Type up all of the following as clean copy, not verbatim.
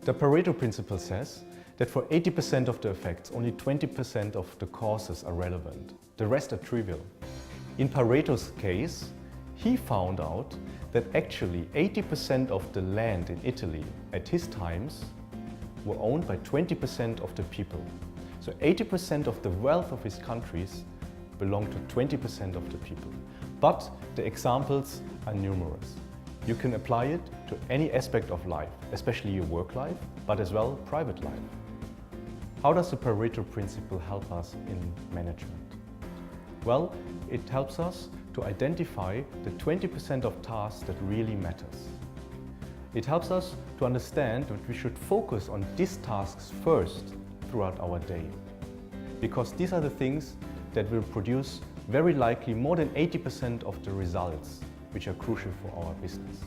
The Pareto Principle says that for 80% of the effects, only 20% of the causes are relevant. The rest are trivial. In Pareto's case, he found out that actually 80% of the land in Italy at his times were owned by 20% of the people. So 80% of the wealth of his countries belonged to 20% of the people. But the examples are numerous. You can apply it to any aspect of life, especially your work life, but as well private life. How does the Pareto Principle help us in management? Well, it helps us to identify the 20% of tasks that really matters. It helps us to understand that we should focus on these tasks first throughout our day, because these are the things that will produce very likely more than 80% of the results which are crucial for our business.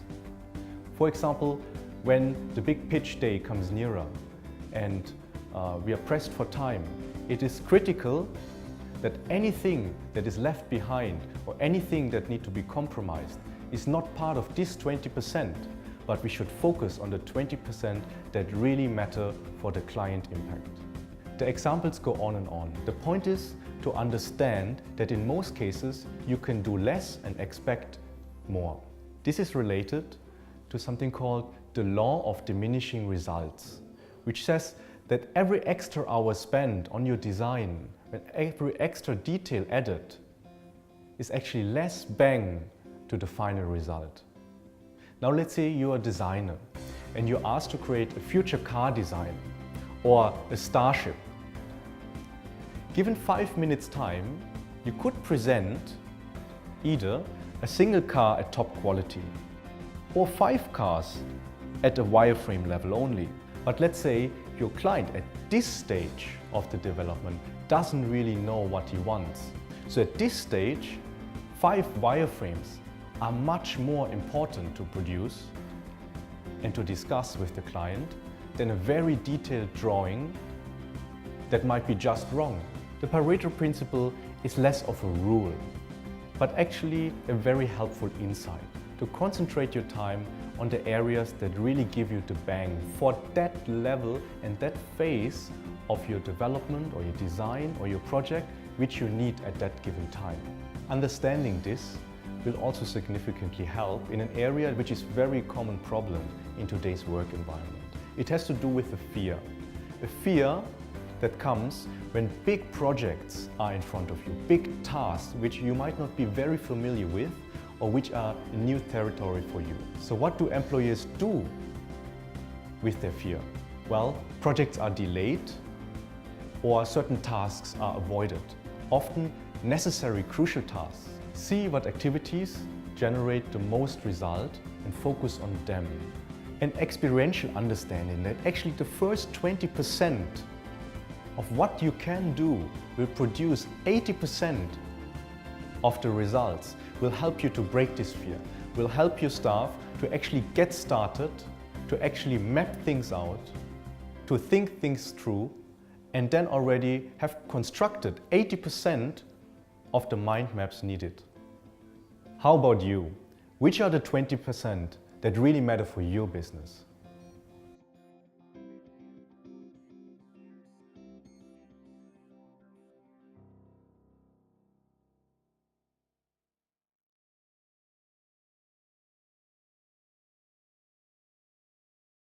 For example, when the big pitch day comes nearer and we are pressed for time, it is critical that anything that is left behind or anything that needs to be compromised is not part of this 20%, but we should focus on the 20% that really matter for the client impact. The examples go on and on. The point is to understand that in most cases you can do less and expect more. This is related to something called the Law of Diminishing Results, which says that every extra hour spent on your design, and every extra detail added, is actually less bang to the final result. Now let's say you're a designer and you're asked to create a future car design or a starship. Given 5 minutes time, you could present either a single car at top quality or 5 cars at a wireframe level only. But let's say your client at this stage of the development doesn't really know what he wants. So at this stage, 5 wireframes are much more important to produce and to discuss with the client than a very detailed drawing that might be just wrong. The Pareto Principle is less of a rule, but actually a very helpful insight to concentrate your time on the areas that really give you the bang for that level and that phase of your development or your design or your project which you need at that given time. Understanding this will also significantly help in an area which is a very common problem in today's work environment. It has to do with a fear that comes when big projects are in front of you, big tasks which you might not be very familiar with or which are a new territory for you. So what do employers do with their fear? Well, projects are delayed or certain tasks are avoided. Often necessary crucial tasks. See what activities generate the most result and focus on them. An experiential understanding that actually the first 20% of what you can do will produce 80% of the results, will help you to break this fear, will help your staff to actually get started, to actually map things out, to think things through, and then already have constructed 80% of the mind maps needed. How about you? Which are the 20% that really matter for your business?